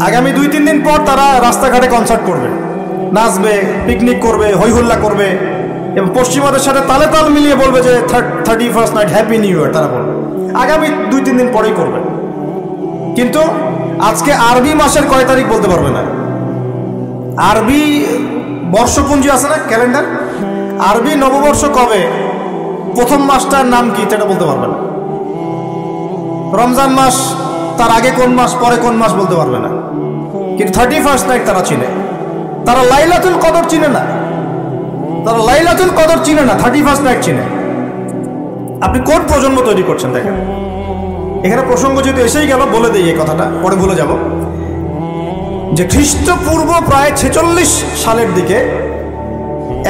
আগামী 2-3 দিন পর তারা রাস্তাঘাটে কনসার্ট করবে, নাচবে, পিকনিক করবে, হইহুল্লা করবে এবং পশ্চিমাদের সাথে তালে তাল মিলিয়ে বলবে যে 31st night happy new year. তারা বলবে আগামী 2-3 দিন পরেই করবে, কিন্তু আজকে আরবি মাসের কয় তারিখ বলতে পারবে না। আরবি বর্ষপুঞ্জি আছে না, ক্যালেন্ডার, আরবি নববর্ষ কবে, প্রথম মাসটার নাম কি সেটা বলতে পারবে না। রমজান মাস তার আগে কোন মাস, পরে কোন মাস বলতে পারবে না, কিন্তু 31st নাইট তারা চিনে। তারা লাইলাতুল কদর চিনে না, তারা লাইলাতুল কদর চিনে না, 31st নাইট চিনে। আপনি কোন প্রজন্ম তৈরি করছেন দেখেন। এখানে প্রসঙ্গ যেহেতু এসেই গেল বলে দিই এই কথাটা, পরে ভুলে যাব, যে খ্রিস্টপূর্ব প্রায় 46 সালের দিকে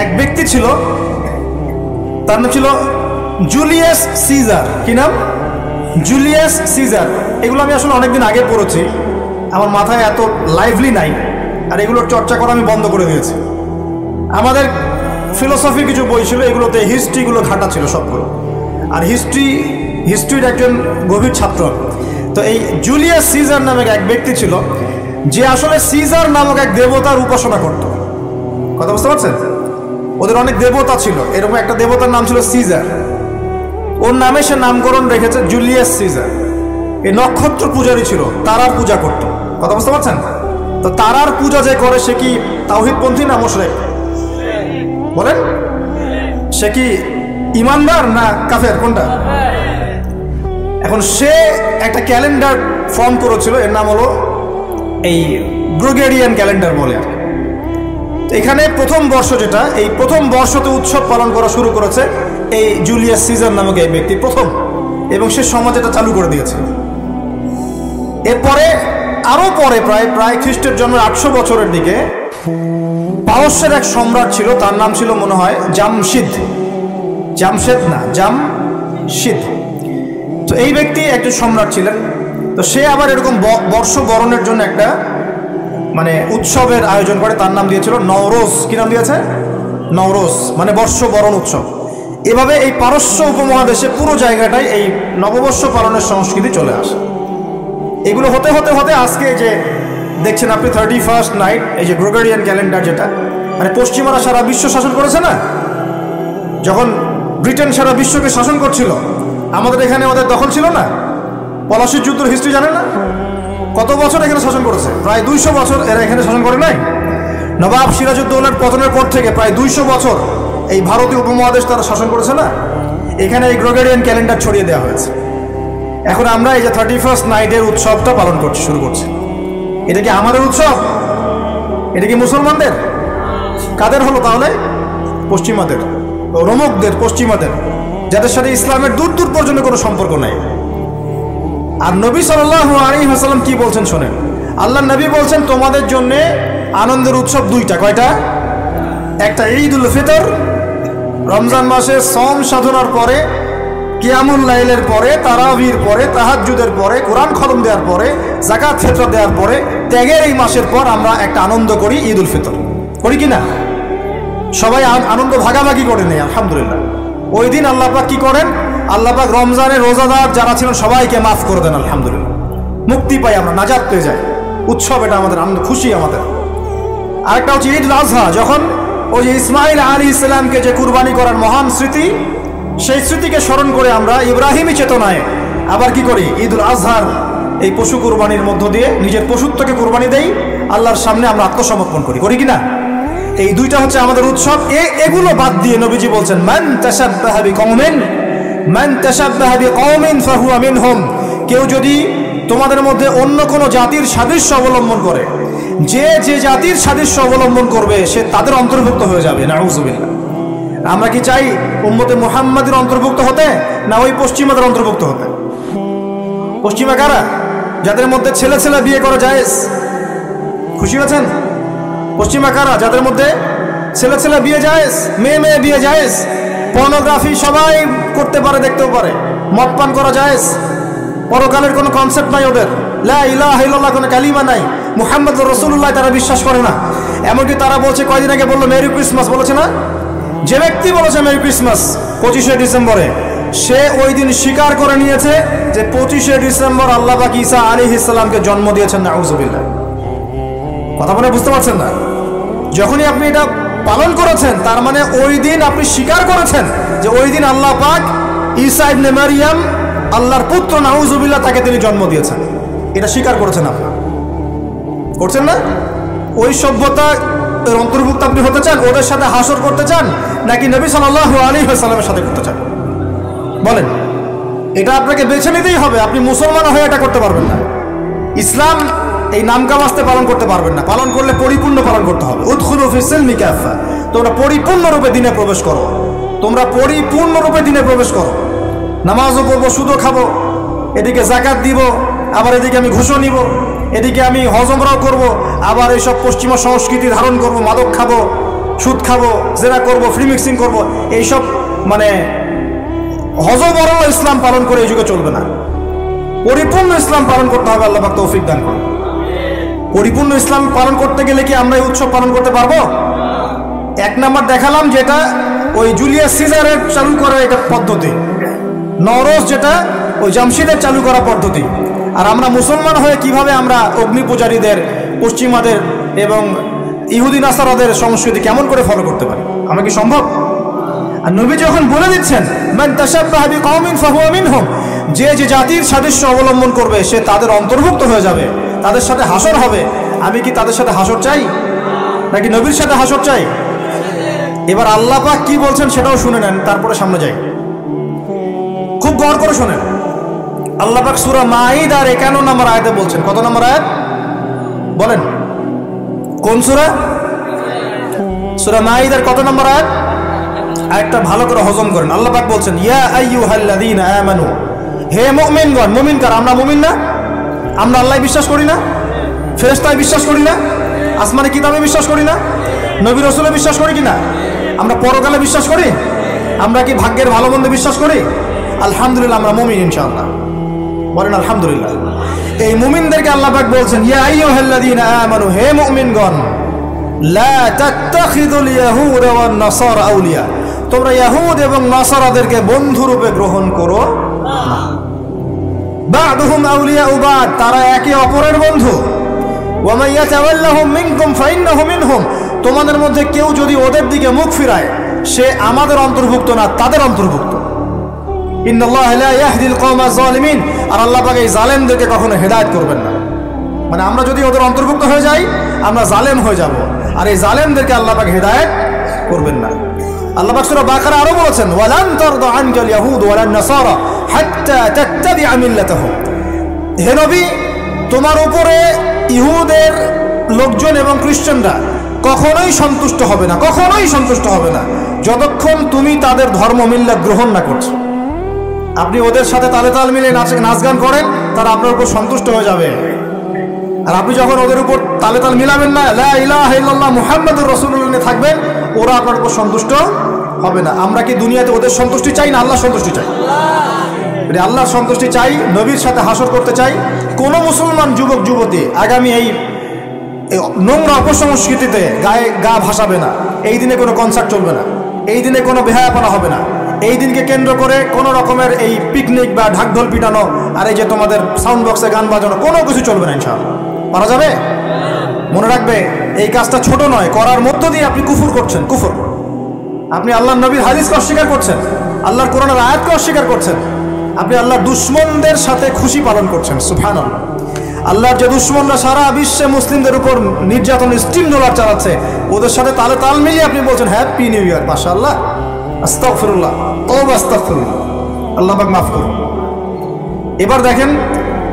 এক ব্যক্তি ছিল, তার নাম ছিল জুলিয়াস সিজার। কি নাম? Julius Caesar. এগুলো আমি আসলে অনেকদিন আগে পড়েছি, আমার মাথায় এত লাইভলি নাই, আর এগুলোর চর্চা করা আমি বন্ধ করে দিয়েছি। আমাদের ফিলোসফি কিছু বই ছিল, এগুলোতে হিস্ট্রিগুলো ঘাটা ছিল সবগুলো, আর হিস্ট্রির একজন গভীর ছাত্র। তো এই জুলিয়াস সিজার নামক এক ব্যক্তি ছিল, যে আসলে সিজার নামক এক দেবতার উপাসনা করত। কথা বুঝতে পারছেন? ওদের অনেক দেবতা ছিল, এরকম একটা দেবতার নাম ছিল সিজার। ওর নামে সে নামকরণ রেখেছে জুলিয়াস সিজার। এই নক্ষত্র পূজারই ছিল, তারার পূজা করত। কথা বুঝতে পারছেন? তো তারার পূজা যে করে সে কি তাওহীদপন্থী না মুশরিক? বলেন, সে কি ইমানদার না কাফের, কোনটা? এখন সে একটা ক্যালেন্ডার ফর্ম করেছিল, এর নাম হলো এই গ্রেগরিয়ান ক্যালেন্ডার বলে। এখানে প্রথম বর্ষ যেটা, এই প্রথম বর্ষতে উৎসব পালন করা শুরু করেছে এই জুলিয়াস সিজার নামক এই ব্যক্তি প্রথম, এবং সে সমাজ এটা চালু করে দিয়েছে। এরপরে আরো পরে প্রায় খ্রিস্টের জন্মের 800 বছরের দিকে পারস্যের এক সম্রাট ছিল, তার নাম ছিল মনে হয় জামশিদ। জামশিদ। তো এই ব্যক্তি একজন সম্রাট ছিলেন। তো সে আবার এরকম বর্ষ বরণের জন্য একটা মানে উৎসবের আয়োজন করে, তার নাম দিয়েছিল নওরোজ। কি নাম দিয়েছে? নওরোজ, মানে বর্ষ বরণ উৎসব। এভাবে এই পারস্য উপমহাদেশে পুরো জায়গাটায় এই নববর্ষ পালনের সংস্কৃতি চলে আসে। এগুলো হতে হতে হতে আজকে যে দেখছেন আপনি 31st নাইট, এই যে গ্রেগরিয়ান ক্যালেন্ডার, যেটা মানে পশ্চিমারা সারা বিশ্ব শাসন করেছে না, যখন ব্রিটেন সারা বিশ্বকে শাসন করছিল, আমাদের এখানে ওদের দখল ছিল না। পলাশির যুদ্ধের হিস্ট্রি জানেন না? কত বছর এখানে শাসন করেছে? প্রায় 200 বছর এরা এখানে শাসন করে নাই। নবাব সিরাজউদ্দৌলার পতনের পর থেকে প্রায় 200 বছর এই ভারতীয় উপমহাদেশ তারা শাসন করেছে না। এখানে এই গ্রেগরিয়ান ক্যালেন্ডার ছড়িয়ে দেওয়া হয়েছে। এখন আমরা এই যে 31st নাইটের উৎসবটা পালন করছি, শুরু করছি। এটা কি আমাদের উৎসব? এটা কি মুসলমানদের? কাদের হলো তাহলে? পশ্চিমাদের, রোমকদের, পশ্চিমাদের, যাদের সাথে ইসলামের দূর দূর পর্যন্ত কোনো সম্পর্ক নাই। আর নবী সাল্লাল্লাহু আলাইহি ওয়াসাল্লাম কি বলছেন শোনেন। আল্লাহ নবী বলছেন তোমাদের জন্য আনন্দের উৎসব দুইটা। কয়টা? একটা ঈদুল ফিতর, রমজান মাসে সওম সাধনার পরে, কিয়ামুল লাইলের পরে, তারাবির পরে, তাহাজ্জুদের পরে, কোরআন খতম দেওয়ার পরে, যাকাত ফিতরা দেওয়ার পরে, ত্যাগের এই মাসের পর আমরা একটা আনন্দ করি, ঈদুল ফিতর। করি কি না? সবাই আনন্দ ভাগাভাগি করে নেই, আলহামদুলিল্লাহ। ওই দিন আল্লাহ পাক কি করেন? আল্লাহ পাক রমজানের রোজাদার যারা ছিলেন সবাইকে মাফ করে দেন, আলহামদুলিল্লাহ। মুক্তি পাই আমরা, নাজাত পেয়ে যাই। উৎসব এটা আমাদের, আনন্দ, খুশি আমাদের। আরেকটা হচ্ছে ঈদুল আজহা, যখন ওই যে ইসমাইল আলাইহিস সালামকে যে কুরবানি করার মহান স্মৃতি, সেই স্মৃতিকে স্মরণ করে আমরা ইব্রাহিমী চেতনায় আবার কি করি? ঈদুল আজহার এই পশু কুরবানির মধ্য দিয়ে নিজের পশুত্বকে কুরবানি দেই, আল্লাহর সামনে আমরা আত্মসমর্পণ করি। করি কিনা? এই দুইটা হচ্ছে আমাদের উৎসব। এগুলো বাদ দিয়ে নবীজি বলছেন মান তাশাব্বাহা বিকওমিন ফাহুয়া মিনহুম। কেউ যদি তোমাদের মধ্যে অন্য কোনো জাতির সাদৃশ্য অবলম্বন করে, যে যে জাতির সাদৃশ্য অবলম্বন করবে সে তাদের অন্তর্ভুক্ত হয়ে যাবে। নাউযুবিল্লাহ। আমরা কি চাই উম্মতে মুহাম্মাদের অন্তর্ভুক্ত হতে, না ওই পশ্চিমাদের অন্তর্ভুক্ত হতে? পশ্চিমা কারা? যাদের মধ্যে ছেলে ছেলে বিয়ে করা জায়েজ। খুশি হয়েছেন? পশ্চিমা কারা? যাদের মধ্যে ছেলে ছেলে বিয়ে জায়েজ, মেয়ে মেয়ে বিয়ে জায়েজ, পর্নোগ্রাফি সবাই করতে পারে, দেখতেও পারে, মদ পান করা জায়েজ, পরকালের কোনো কনসেপ্ট নাই ওদের, লা ইলাহা ইল্লাল্লাহ কোনো কালিমা নাই, মুহাম্মদুর রাসূলুল্লাহ তারা বিশ্বাস করে না। এমনকি তারা বলছে, কয়দিন আগে বললো মেরি ক্রিসমাস, বলেছে না? যে ব্যক্তি বলেছে মেরি ক্রিসমাস 25শে ডিসেম্বরে, সে ওই দিন স্বীকার করে নিয়েছে যে 25শে ডিসেম্বর আল্লাহ পাক ঈসা আলাইহিস সালামকে জন্ম দিয়েছেন। নাউযুবিল্লাহ। কথা বলে বুঝতে পারছেন না? যখনই আপনি এটা পালন করেছেন তার মানে ওই দিন আপনি স্বীকার করেছেন যে ওই দিন আল্লাহ পাক ঈসা ইবনে মারিয়াম আল্লাহর পুত্র, নাউযুবিল্লাহ, তাকে তিনি জন্ম দিয়েছেন। এটা স্বীকার করেছেন আপনি, করছেন না? ওই সভ্যতা অন্তর্ভুক্ত আপনি হতে চান? ওদের সাথে হাসর করতে চান নাকি নবী সাল্লাল্লাহু আলাইহি ওয়াসাল্লামের সাথে করতে চান? বলেন। এটা আপনাকে বেছে নিতেই হবে। আপনি মুসলমান হয়ে এটা করতে পারবেন না। ইসলাম এই নামকাওয়াস্তে পালন করতে পারবেন না। পালন করলে পরিপূর্ণ পালন করতে হবে। উদখুলু ফিস-সিলমি কাফা। তোমরা পরিপূর্ণরূপে দিনে প্রবেশ করো। তোমরা পরিপূর্ণরূপে দিনে প্রবেশ করো। নামাজও পড়বো, সুদও খাবো, এদিকে যাকাত দিব, আবার এদিকে আমি ঘুষও নিব, এদিকে আমি হজ উমরাও করব, আবার এইসব পশ্চিমা সংস্কৃতি ধারণ করব, মাদক খাবো, সুদ খাবো, জেনা করব, ফ্রি মিক্সিং করবো। এইসব মানে হজবরল ইসলাম পালন করে এই যুগে চলবে না। পরিপূর্ণ ইসলাম পালন করতে হবে। আল্লাহ পাক তৌফিক দান করুন। পরিপূর্ণ ইসলাম পালন করতে গেলে কি আমরা এই উৎসব পালন করতে পারবো? এক নাম্বার দেখালাম যেটা ওই জুলিয়াস সিজারের চালু করা এটা পদ্ধতি, নওরোজ যেটা ওই জামশিদের চালু করা পদ্ধতি। আর আমরা মুসলমান হয়ে কিভাবে আমরা অগ্নি পূজারীদের, পশ্চিমাদের এবং ইহুদি নাসারাদের সংস্কৃতি কেমন করে ফলো করতে পারি? আমরা কি সম্ভব? আর নবী যখন বলে দিচ্ছেন মান তাশাব্বাহা বিকওমিন ফাহুয়া মিনহুম, যে যে জাতির সাদৃশ্য অবলম্বন করবে সে তাদের অন্তর্ভুক্ত হয়ে যাবে, তাদের সাথে হাসর হবে। আমি কি তাদের সাথে হাসর চাই নাকি নবীর সাথে হাসর চাই? এবার আল্লাহ পাক কি বলছেন সেটাও শুনে নেন, তারপরে সামনে যাই। খুব গৌর করে শোনেন। আল্লাহ পাক সূরা মাঈদার 51 নম্বর আয়াতে বলছেন। কত নম্বর আয়াত বলেন? কোন সূরা? সূরা মাঈদার কত নম্বর আয়াত? আয়াতটা ভালো করে হজম করেন। আল্লাহ পাক বলছেন ইয়া আইয়ুহাল্লাযীনা আমানু, হে মুমিনগণ। মুমিন কারা? আমরা মুমিন না? আমরা আল্লাহ বিশ্বাস করি না? ফেরেশতায় বিশ্বাস করি না? আসমানি কিতাবে বিশ্বাস করি না? নবী রাসূলে বিশ্বাস করি কিনা? আমরা পরকালে বিশ্বাস করি? আমরা কি ভাগ্যের ভালো মন্দ বিশ্বাস করি? আলহামদুলিল্লাহ আমরা মুমিন ইনশাআল্লাহ। বলেন আলহামদুলিল্লাহ। এই মুমিনদেরকে আল্লাহ পাক বলছেন ইয়া আইয়ুহাল্লাযীনা আমানু, হে মুমিনগণ, লা তাত্তাখিযুল ইয়াহুদা ওয়ান নাসারা আউলিয়া, তোমরা ইহুদ এবং নাসারাদেরকে বন্ধুরূপে গ্রহণ করো না। বা'দুহুম আউলিয়াউ বা'দ, তারা একে অপরের বন্ধু। ওয়া মান ইয়াতাওয়াল্লাহুম মিনকুম ফাইন্নাহু মিনহুম, তোমাদের মধ্যে কেউ যদি ওদের দিকে মুখ ফিরায় সে আমাদের অন্তর্ভুক্ত না, তাদের অন্তর্ভুক্ত। ইন্নাল্লাহা লা ইয়াহদিল কওমাজ যালিমিন, আর আল্লাহ পাক এই জালেমদেরকে কখনো হেদায়েত করবেন না। মানে আমরা যদি ওদের অন্তর্ভুক্ত হয়ে যাই আমরা জালেম হয়ে যাব, আর এই জালেমদেরকে আল্লাহ পাক হেদায়েত করবেন না। আল্লাহ পাক সূরা বাকারা আরো বলেছেন ওয়ালান তারদা আনকাল ইয়াহুদ ওয়ালান নাসারা হাত্তা তাত্তাবিআ মিল্লাতাহুম, হে নবী তোমার উপরে ইহুদের লোকজন এবং খ্রিস্টানরা কখনোই সন্তুষ্ট হবে না, কখনোই সন্তুষ্ট হবে না যতক্ষণ তুমি তাদের ধর্ম মিল্লাত গ্রহণ না করছো। আপনি ওদের সাথে তালে তাল মিলে নাচ গান করেন, তারা আপনার উপর সন্তুষ্ট হয়ে যাবে। আর আপনি যখন ওদের উপর তালে তাল মিলাবেন না, লা ইলাহা ইল্লাল্লাহ মুহাম্মাদুর রাসূলুল্লাহ নিয়ে থাকবেন, ওরা আপনার উপর সন্তুষ্ট হবে না। আমরা কি দুনিয়াতে ওদের সন্তুষ্টি চাই না আল্লাহর সন্তুষ্টি চাই? আল্লাহর সন্তুষ্টি চাই, নবীর সাথে হাসর করতে চাই। কোন মুসলমান যুবক যুবতী আগামী এই নোংরা অপসংস্কৃতিতে গায়ে গা ভাসাবে না। এই দিনে কোনো কনসার্ট চলবে না, এই দিনে কোনো বেহায়াপনা হবে না, এই দিনকে কেন্দ্র করে কোনো রকমের এই পিকনিক বা ঢাকঢোল পিটানো আর এই যে তোমাদের সাউন্ড বক্সে গান বাজানো কোনো কিছু চলবে না ইনশাআল্লাহ। পারা যাবে? মনে রাখবে এই কাজটা ছোট নয়, করার মধ্য দিয়ে আপনি কুফর করছেন। কুফর, আপনি আল্লাহর নবীর হাদিসকে অস্বীকার করছেন, আল্লাহর কোরআনের আয়াতকে অস্বীকার করছেন, আপনি আল্লাহর দুশমনদের সাথে খুশি পালন করছেন। সুবহানাল্লাহ। আল্লাহর যে দুশমনরা সারা বিশ্বে মুসলিমদের উপর নির্যাতন স্টিম রোলার চালাচ্ছে, ওদের সাথে তালে তাল মিলিয়ে আপনি বলছেন হ্যাপি নিউ ইয়ার, মাশাআল্লাহ, আস্তাগফিরুল্লাহ, তওবা আস্তাগফিরুল্লাহ, আল্লাহ পাক মাফ করুন। এবার দেখেন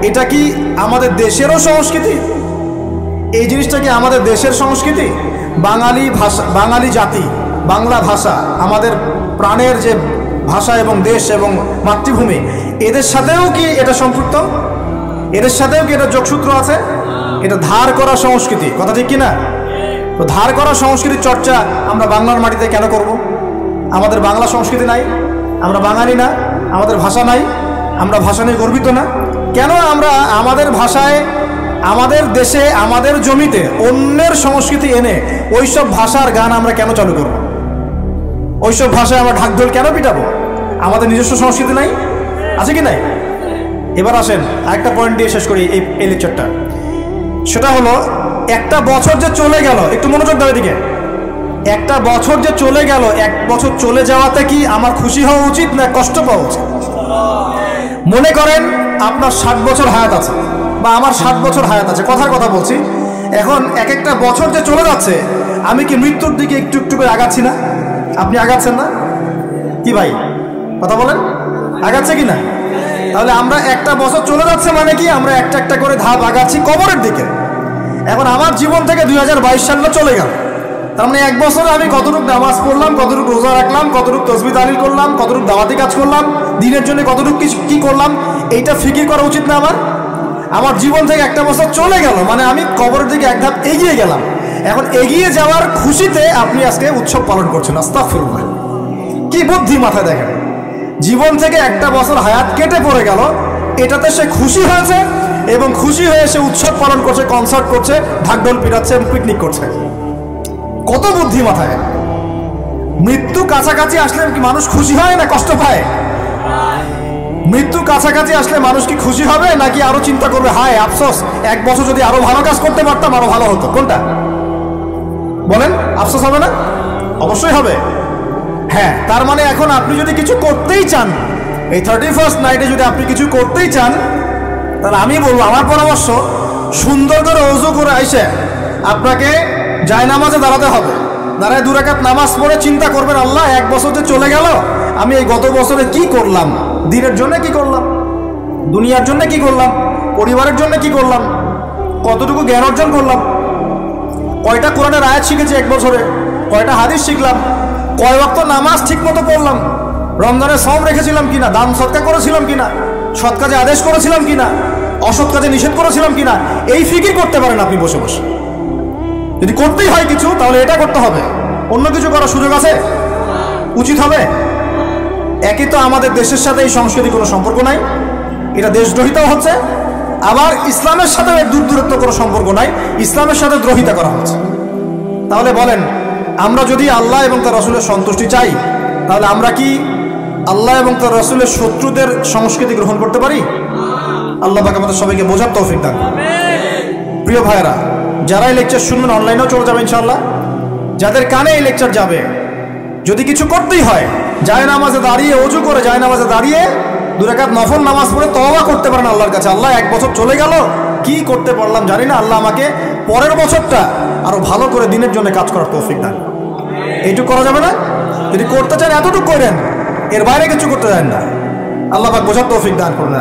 এটা কি আমাদের দেশেরও সংস্কৃতি? এই জিনিসটা কি আমাদের দেশের সংস্কৃতি? বাঙালি ভাষা, বাঙালি জাতি, বাংলা ভাষা আমাদের প্রাণের যে ভাষা এবং দেশ এবং মাতৃভূমি, এদের সাথেও কি এটা সম্পৃক্ত? এদের সাথেও কি এটা যোগসূত্র আছে? এটা ধার করা সংস্কৃতি, কথা ঠিক কিনা? তো ধার করা সংস্কৃতির চর্চা আমরা বাংলার মাটিতে কেন করব? আমাদের বাংলা সংস্কৃতি নাই? আমরা বাঙালি না? আমাদের ভাষা নাই? আমরা ভাষা নিয়ে গর্বিত না? কেন আমরা আমাদের ভাষায়, আমাদের দেশে, আমাদের জমিতে অন্যের সংস্কৃতি এনে ওইসব ভাষার গান আমরা কেন চালু করব? ওইসব ভাষায় আমরা ঢাকঢোল কেন পিটাবো? আমাদের নিজস্ব সংস্কৃতি নাই? আছে কি নাই? এবার আসেন আরেকটা পয়েন্ট দিয়ে শেষ করি এই লেকচারটা। সেটা হলো একটা বছর যে চলে গেল, একটু মনোযোগ দাও এদিকে। একটা বছর যে চলে গেল, এক বছর চলে যাওয়াতে কি আমার খুশি হওয়া উচিত না কষ্ট পাওয়া উচিত? মনে করেন আপনার 60 বছর হায়াত আছে, বা আমার 60 বছর হায়াত আছে, কথার কথা বলছি। এখন এক একটা বছর যে চলে যাচ্ছে, আমি কি মৃত্যুর দিকে একটু একটু করে আগাচ্ছি না? আপনি আগাচ্ছেন না কি ভাই? কথা বলেন, আগাচ্ছে কি না? তাহলে আমরা একটা বছর চলে যাচ্ছে মানে কি আমরা একটা একটা করে ধাপ আগাচ্ছি কবরের দিকে। এখন আমার জীবন থেকে 2022 সালে চলে গেল, তার মানে এক বছরে আমি কতটুকু নামাজ পড়লাম, কতটুকু রোজা রাখলাম, কতটুকু তসবিহ তাহলিল করলাম, কতটুকু দাওয়াতি কাজ করলাম, দিনের জন্য কতটুকু কি করলাম, এইটা ফিকির করা উচিত না আমার? আমার জীবন থেকে একটা বছর চলে গেল মানে আমি কবরের দিকে এক ধাপ এগিয়ে গেলাম। এখন এগিয়ে যাওয়ার খুশিতে আপনি আজকে উৎসব পালন করছেন। আস্তাগফিরুল্লাহ, কি বুদ্ধি মাথায় দেখেন। জীবন থেকে একটা বছর হায়াত কেটে পড়ে গেল, এটাতে সে খুশি হয়েছে এবং খুশি হয়ে সে উৎসব পালন করছে, কনসার্ট করছে, ঢাকঢোল পিটাচ্ছে এবং পিকনিক করছে। কত বুদ্ধি মাথায়। মৃত্যু কাছাকাছি আসলে কি মানুষ খুশি হয় না কষ্ট পায়? মৃত্যু কাছাকাছি আসলে মানুষ কি খুশি হবে নাকি আরো চিন্তা করবে, হায় আফসোস, এক বছর যদি আরো ভালো কাজ করতে পারতাম আরো ভালো হতো? কোনটা বলেন? আফসোস হবে না? অবশ্যই হবে। হ্যাঁ, তার মানে এখন আপনি যদি কিছু করতেই চান, এই 31st নাইটে যদি আপনি কিছু করতেই চান, তাহলে আমি বলবো, আমার পরামর্শ, সুন্দর করে ওযু করে আইসে আপনাকে জায়নামাজে দাঁড়াতে হবে। দাঁড়ায় 2 রাকাত নামাজ পড়ে চিন্তা করবেন, আল্লাহ এক বছর যে চলে গেল, আমি এই গত বছরে কি করলাম, দিনের জন্য কি করলাম, দুনিয়ার জন্য কি করলাম, পরিবারের জন্য কি করলাম, কতটুকু জ্ঞান অর্জন করলাম, কয়টা কোরআনের আয়াত শিখেছি এক বছরে, কয়টা হাদিস শিখলাম, কয় ওয়াক্ত নামাজ ঠিক মতো পড়লাম, রমজানে সওম রেখেছিলাম কিনা, দান সদকা করেছিলাম কিনা, সৎ কাজে আদেশ করেছিলাম কিনা, অসৎ কাজে নিষেধ করেছিলাম কিনা, এই ফিকির করতে পারেন আপনি বসে বসে। যদি করতেই হয় কিছু, তাহলে এটা করতে হবে। অন্য কিছু করার সুযোগ আছে? উচিত হবে? একই তো আমাদের দেশের সাথে এই সংস্কৃতি কোনো সম্পর্ক নাই, এটা দেশদ্রোহিতাও হচ্ছে, আবার ইসলামের সাথে এর দূরত্ব কোনো সম্পর্ক নাই, ইসলামের সাথে দ্রোহিতা করা হচ্ছে। তাহলে বলেন, আমরা যদি আল্লাহ এবং তার রাসূলের সন্তুষ্টি চাই, তাহলে আমরা কি আল্লাহ এবং তার রাসূলের শত্রুদের সংস্কৃতি গ্রহণ করতে পারি? আল্লাহ পাক আমাদের সবাইকে বোঝার তৌফিক দান। প্রিয় ভাইরা, যারা এই লেকচার শুনবেন অনলাইনেও চলে যাবে ইনশাআল্লাহ, যাদের কানে এই লেকচার যাবে, যদি কিছু করতেই হয়, জায়নামাজে দাঁড়িয়ে, ওযু করে জায়নামাজে দাঁড়িয়ে 2 রাকাত নফল নামাজ পড়ে তওবা করতে পারেন আল্লাহর কাছে, আল্লাহ এক বছর চলে গেল, কি করতে পারলাম জানি না, আল্লাহ আমাকে পরের বছরটা আরো ভালো করে দিনের জন্য কাজ করার তৌফিক দান। এইটুকু করা যাবে না? যদি করতে চান এতটুকু করেন, এর বাইরে কিছু করতে চান না। আল্লাহ পাক বোঝার তৌফিক দান করুন।